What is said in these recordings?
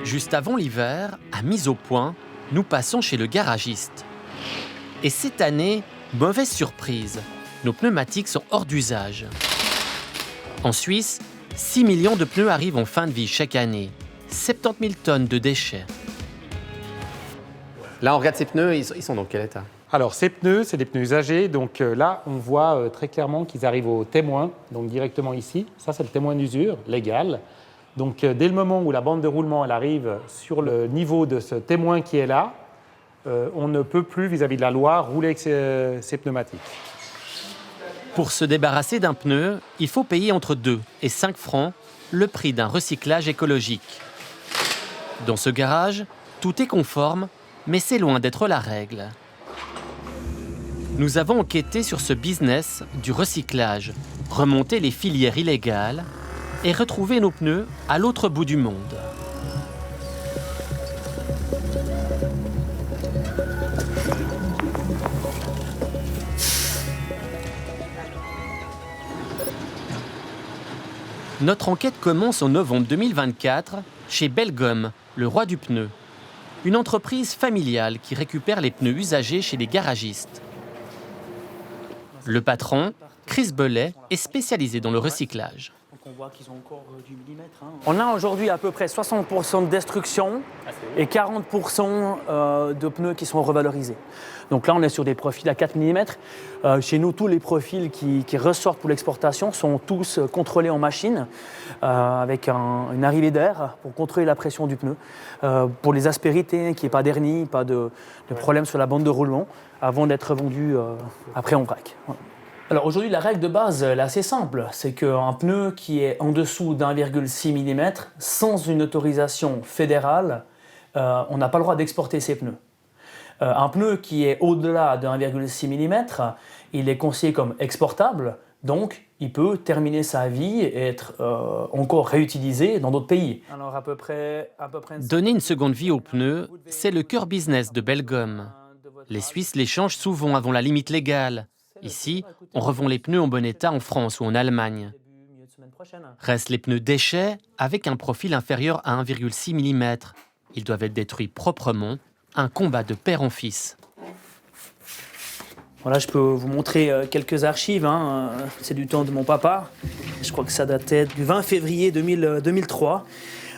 Juste avant l'hiver, à mise au point, nous passons chez le garagiste. Et cette année, mauvaise surprise, nos pneumatiques sont hors d'usage. En Suisse, 6 millions de pneus arrivent en fin de vie chaque année. 70 000 tonnes de déchets. Là, on regarde ces pneus, ils sont dans quel état? Alors, ces pneus, c'est des pneus usagés. Donc là, on voit très clairement qu'ils arrivent au témoin, donc directement ici. Ça, c'est le témoin d'usure légal. Donc, dès le moment où la bande de roulement elle arrive sur le niveau de ce témoin qui est là, on ne peut plus, vis-à-vis de la loi, rouler avec ces pneumatiques. Pour se débarrasser d'un pneu, il faut payer entre 2 et 5 francs le prix d'un recyclage écologique. Dans ce garage, tout est conforme, mais c'est loin d'être la règle. Nous avons enquêté sur ce business du recyclage, remonté les filières illégales et retrouvé nos pneus à l'autre bout du monde. Notre enquête commence en novembre 2024 chez Belgum, le roi du pneu. Une entreprise familiale qui récupère les pneus usagés chez les garagistes. Le patron, Chris Bellet, est spécialisé dans le recyclage. On a aujourd'hui à peu près 60% de destruction et 40% de pneus qui sont revalorisés. Donc là, on est sur des profils à 4 mm. Chez nous, tous les profils qui ressortent pour l'exportation sont tous contrôlés en machine avec une arrivée d'air pour contrôler la pression du pneu, pour les aspérités, qu'il n'y ait pas d'hernie, pas de problème sur la bande de roulement, avant d'être vendu après en vrac. Voilà. Alors aujourd'hui, la règle de base, elle est assez simple. C'est qu'un pneu qui est en dessous d'1,6 mm, sans une autorisation fédérale, on n'a pas le droit d'exporter ces pneus. Un pneu qui est au-delà de 1,6 mm, il est considéré comme exportable, donc il peut terminer sa vie et être encore réutilisé dans d'autres pays. Alors à peu près Donner une seconde vie aux pneus, c'est le cœur business de Belgum. Les Suisses les changent souvent avant la limite légale. Ici, on revend les pneus en bon état en France ou en Allemagne. Restent les pneus déchets avec un profil inférieur à 1,6 mm. Ils doivent être détruits proprement. Un combat de père en fils. Voilà, je peux vous montrer quelques archives. C'est du temps de mon papa. Je crois que ça datait du 20 février 2003.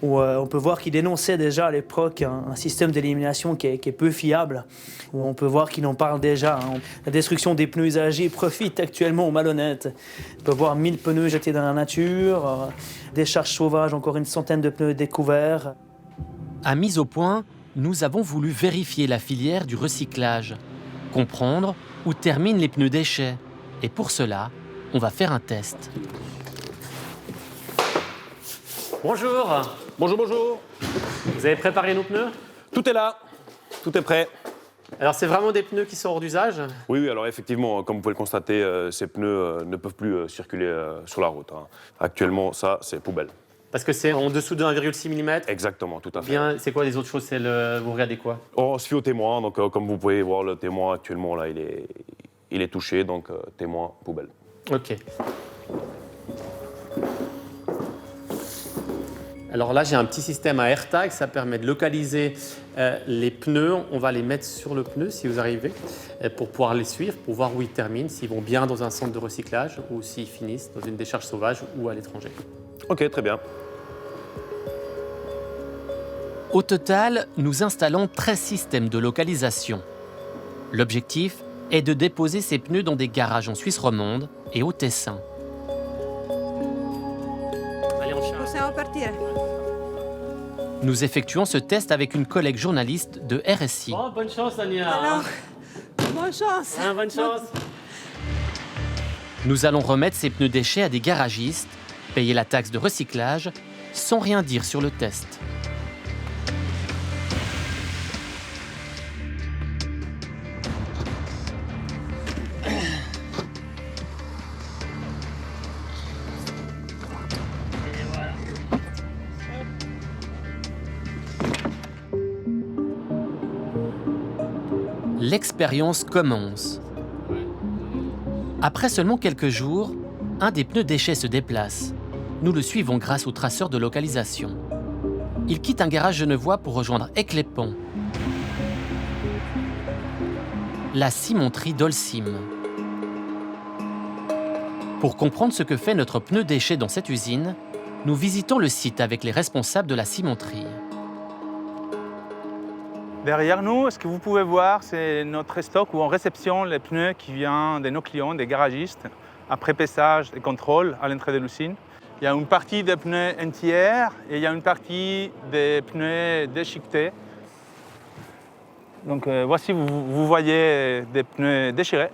Où on peut voir qu'il dénonçait déjà à l'époque un système d'élimination qui est peu fiable, où on peut voir qu'il en parle déjà. La destruction des pneus usagés profite actuellement aux malhonnêtes. On peut voir 1000 pneus jetés dans la nature, des charges sauvages, encore une centaine de pneus découverts. À mise au point, nous avons voulu vérifier la filière du recyclage, comprendre où terminent les pneus déchets. Et pour cela, on va faire un test. Bonjour. Bonjour, bonjour. Vous avez préparé nos pneus? Tout est là. Tout est prêt. Alors, c'est vraiment des pneus qui sont hors d'usage? Oui, alors effectivement, comme vous pouvez le constater, ces pneus ne peuvent plus circuler sur la route. Actuellement, ça, c'est poubelle. Parce que c'est en dessous de 1,6 mm? Exactement, tout à fait. Bien, c'est quoi les autres choses? Vous regardez quoi? On se fie au témoin, donc comme vous pouvez voir, le témoin actuellement, là, il est touché, donc témoin, poubelle. Ok. Alors là, j'ai un petit système à AirTag, ça permet de localiser les pneus. On va les mettre sur le pneu, si vous arrivez, pour pouvoir les suivre, pour voir où ils terminent, s'ils vont bien dans un centre de recyclage ou s'ils finissent dans une décharge sauvage ou à l'étranger. Ok, très bien. Au total, nous installons 13 systèmes de localisation. L'objectif est de déposer ces pneus dans des garages en Suisse romande et au Tessin. Allez, on cherche. Nous effectuons ce test avec une collègue journaliste de RSI. Bon, bonne chance, Ania. Alors, bonne chance. Bonne chance. Nous allons remettre ces pneus déchets à des garagistes, payer la taxe de recyclage, sans rien dire sur le test. L'expérience commence. Après seulement quelques jours, un des pneus déchets se déplace. Nous le suivons grâce au traceur de localisation. il quitte un garage genevois pour rejoindre Aix-les-Ponts. La cimenterie d'Holcim. Pour comprendre ce que fait notre pneu déchet dans cette usine, nous visitons le site avec les responsables de la cimenterie. Derrière nous, ce que vous pouvez voir, c'est notre stock où on réceptionne les pneus qui viennent de nos clients, des garagistes, après paissage et contrôle à l'entrée de l'usine. Il y a une partie des pneus entiers et il y a une partie des pneus déchiquetés. Donc voici, vous voyez des pneus déchirés,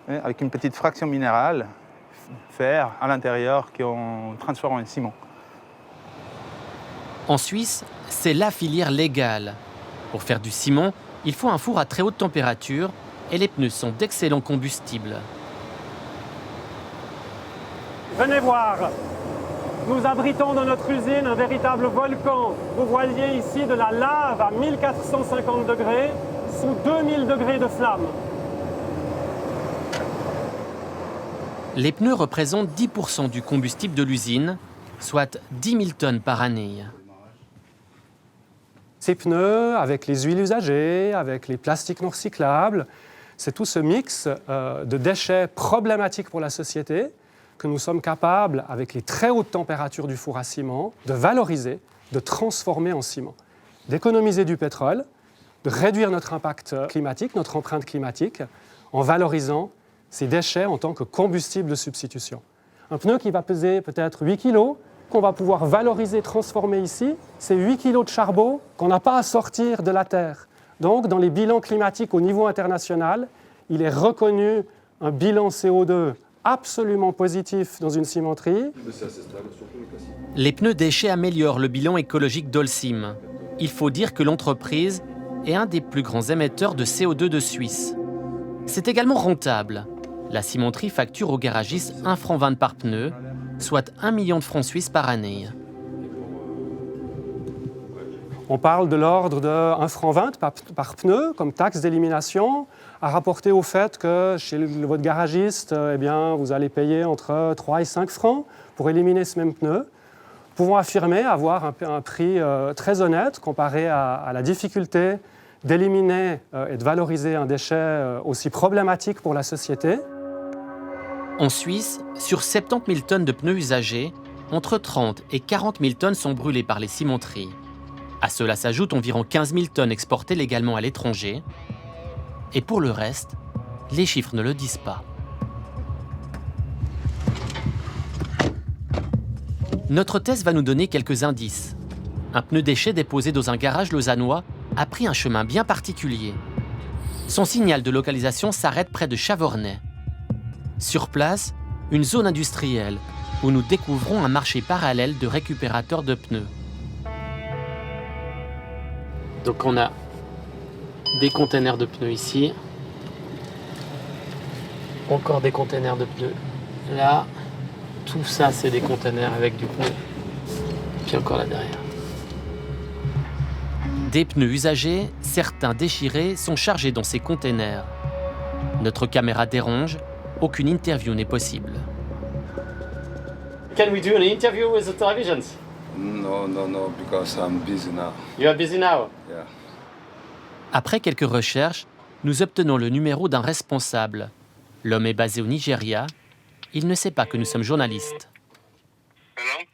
avec une petite fraction minérale, fer à l'intérieur, qu'on transforme en ciment. En Suisse, c'est la filière légale. Pour faire du ciment, il faut un four à très haute température et les pneus sont d'excellents combustibles. Venez voir, nous abritons dans notre usine un véritable volcan. Vous voyez ici de la lave à 1450 degrés sous 2000 degrés de flamme. Les pneus représentent 10% du combustible de l'usine, soit 10 000 tonnes par année. Ces pneus, avec les huiles usagées, avec les plastiques non recyclables, c'est tout ce mix de déchets problématiques pour la société que nous sommes capables, avec les très hautes températures du four à ciment, de valoriser, de transformer en ciment, d'économiser du pétrole, de réduire notre impact climatique, notre empreinte climatique, en valorisant ces déchets en tant que combustible de substitution. Un pneu qui va peser peut-être 8 kg, qu'on va pouvoir valoriser, transformer ici, c'est 8 kg de charbon qu'on n'a pas à sortir de la terre. Donc, dans les bilans climatiques au niveau international, il est reconnu un bilan CO2 absolument positif dans une cimenterie. Les pneus déchets améliorent le bilan écologique d'Holcim. Il faut dire que l'entreprise est un des plus grands émetteurs de CO2 de Suisse. C'est également rentable. La cimenterie facture aux garagistes 1,20 franc par pneu, soit 1 million de francs suisses par année. On parle de l'ordre de 1,20 franc par pneu comme taxe d'élimination, à rapporter au fait que chez votre garagiste, eh bien, vous allez payer entre 3 et 5 francs pour éliminer ce même pneu. Pouvons affirmer avoir un prix très honnête comparé à la difficulté d'éliminer et de valoriser un déchet aussi problématique pour la société. En Suisse, sur 70 000 tonnes de pneus usagés, entre 30 et 40 000 tonnes sont brûlées par les cimenteries. À cela s'ajoutent environ 15 000 tonnes exportées légalement à l'étranger. Et pour le reste, les chiffres ne le disent pas. Notre thèse va nous donner quelques indices. Un pneu déchet déposé dans un garage lausannois a pris un chemin bien particulier. Son signal de localisation s'arrête près de Chavornay. Sur place, une zone industrielle où nous découvrons un marché parallèle de récupérateurs de pneus. Donc on a des containers de pneus ici. Encore des containers de pneus là. Tout ça, c'est des containers avec du pneu. Puis encore là derrière. Des pneus usagés, certains déchirés, sont chargés dans ces containers. Notre caméra dérange. Aucune interview n'est possible. Can we do an interview with the televisions? No, because I'm busy now. You are busy now. Yeah. Après quelques recherches, nous obtenons le numéro d'un responsable. L'homme est basé au Nigeria. Il ne sait pas que nous sommes journalistes. Hello?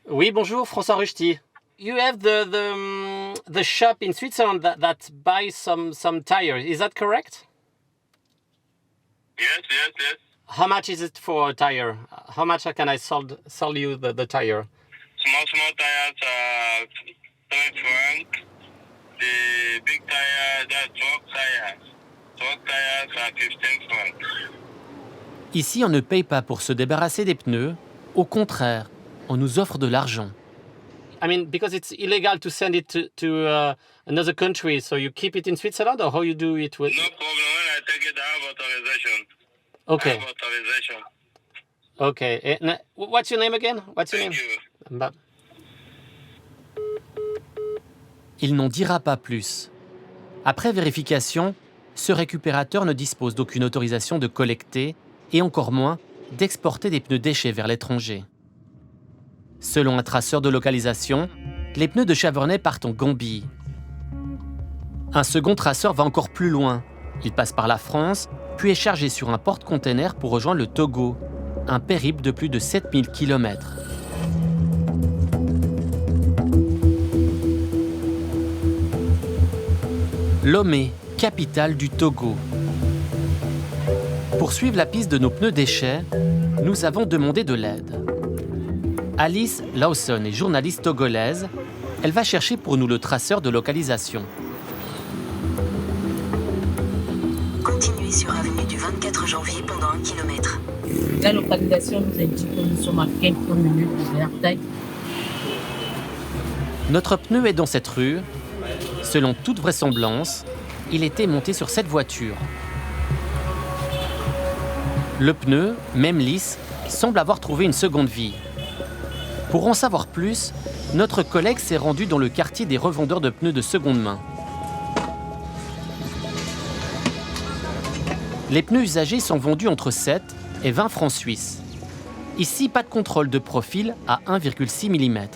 Oui, bonjour, François Ruchti. You have the shop in Switzerland that buys some tires. Is that correct? Yes. How much is it for a tire? How much can I sell you the tire? Small tires are 7 francs. The big tire, that's truck tires. Truck tires are 15 francs. Ici, on ne paye pas pour se débarrasser des pneus. Au contraire, on nous offre de l'argent. I mean, because it's illegal to send it to another country, so you keep it in Switzerland, or how you do it with? No problem. When I take it, I have authorization. Okay. I have authorization. Okay. What's your name again? What's your Thank name? you. Il n'en dira pas plus. Après vérification, ce récupérateur ne dispose d'aucune autorisation de collecter et encore moins d'exporter des pneus déchets vers l'étranger. Selon un traceur de localisation, les pneus de Chavornay partent en Gambie. Un second traceur va encore plus loin. Il passe par la France, puis est chargé sur un porte-container pour rejoindre le Togo. Un périple de plus de 7000 km. Lomé, capitale du Togo. Pour suivre la piste de nos pneus déchets, nous avons demandé de l'aide. Alice Lawson est journaliste togolaise. Elle va chercher pour nous le traceur de localisation. Continuez sur avenue du 24 janvier pendant 1 km. La localisation nous indique que nous sommes à quelques minutes de Vertaille. Notre pneu est dans cette rue. Selon toute vraisemblance, il était monté sur cette voiture. Le pneu, même lisse, semble avoir trouvé une seconde vie. Pour en savoir plus, notre collègue s'est rendu dans le quartier des revendeurs de pneus de seconde main. Les pneus usagés sont vendus entre 7 et 20 francs suisses. Ici, pas de contrôle de profil à 1,6 mm.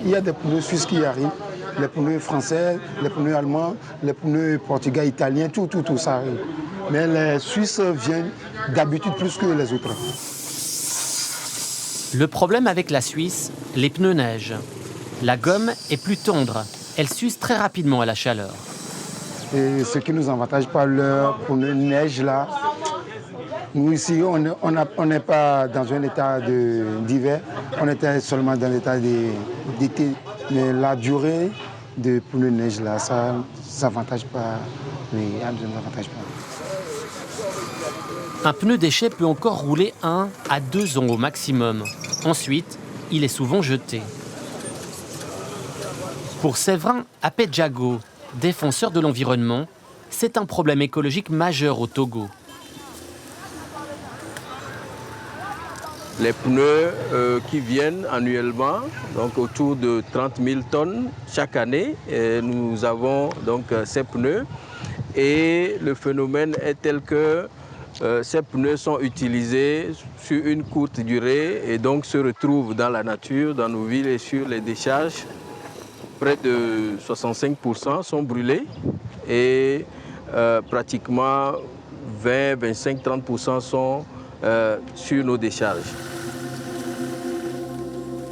Il y a des pneus suisses qui arrivent, les pneus français, les pneus allemands, les pneus portugais, italiens, tout ça arrive. Mais les Suisses viennent d'habitude plus que les autres. Le problème avec la Suisse, les pneus neigent. La gomme est plus tendre, elle s'use très rapidement à la chaleur. Et ce qui nous avantage par leur pneu neige là, nous ici on n'est pas dans un état d'hiver, on était seulement dans l'état d'été. Mais la durée de pneu neige là, ça n'avantage pas, Un pneu déchet peut encore rouler 1 à 2 ans au maximum. Ensuite, il est souvent jeté. Pour Séverin Apedjago, défenseur de l'environnement, c'est un problème écologique majeur au Togo. Les pneus qui viennent annuellement, donc autour de 30 000 tonnes chaque année, et nous avons donc ces pneus. Et le phénomène est tel que ces pneus sont utilisés sur une courte durée et donc se retrouvent dans la nature, dans nos villes et sur les décharges. Près de 65% sont brûlés et pratiquement 20, 25, 30% sont sur nos décharges.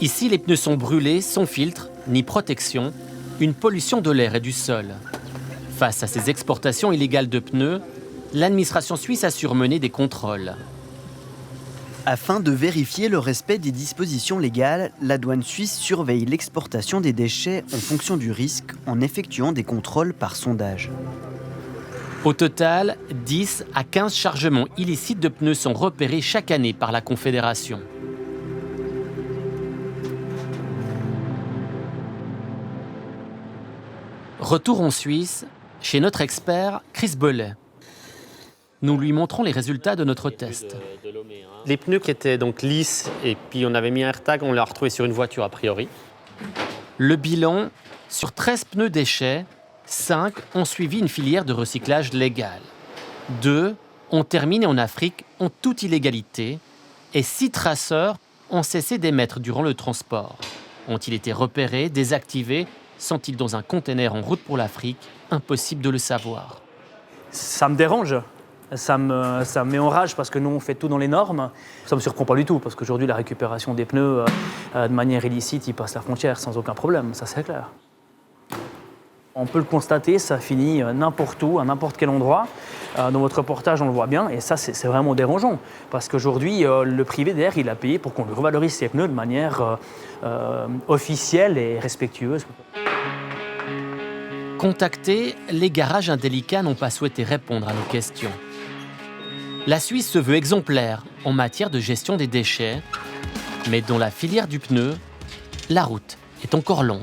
Ici, les pneus sont brûlés sans filtre ni protection, une pollution de l'air et du sol. Face à ces exportations illégales de pneus, l'administration suisse a surmené des contrôles. Afin de vérifier le respect des dispositions légales, la douane suisse surveille l'exportation des déchets en fonction du risque en effectuant des contrôles par sondage. Au total, 10 à 15 chargements illicites de pneus sont repérés chaque année par la Confédération. Retour en Suisse, chez notre expert Chris Bellet. Nous lui montrons les résultats de notre test. Les pneus qui étaient donc lisses et puis on avait mis un AirTag, on l'a retrouvé sur une voiture a priori. Le bilan, sur 13 pneus déchets, 5 ont suivi une filière de recyclage légale. 2 ont terminé en Afrique en toute illégalité et 6 traceurs ont cessé d'émettre durant le transport. Ont-ils été repérés, désactivés? Sont-ils dans un conteneur en route pour l'Afrique? Impossible de le savoir. Ça me dérange. Ça me met en rage parce que nous, on fait tout dans les normes. Ça ne me surprend pas du tout parce qu'aujourd'hui, la récupération des pneus de manière illicite, ils passent la frontière sans aucun problème, ça c'est clair. On peut le constater, ça finit n'importe où, à n'importe quel endroit. Dans votre reportage, on le voit bien et ça, c'est vraiment dérangeant. Parce qu'aujourd'hui, le privé derrière, il a payé pour qu'on lui revalorise ses pneus de manière officielle et respectueuse. Contactés, les garages indélicats n'ont pas souhaité répondre à nos questions. La Suisse se veut exemplaire en matière de gestion des déchets, mais dans la filière du pneu, la route est encore longue.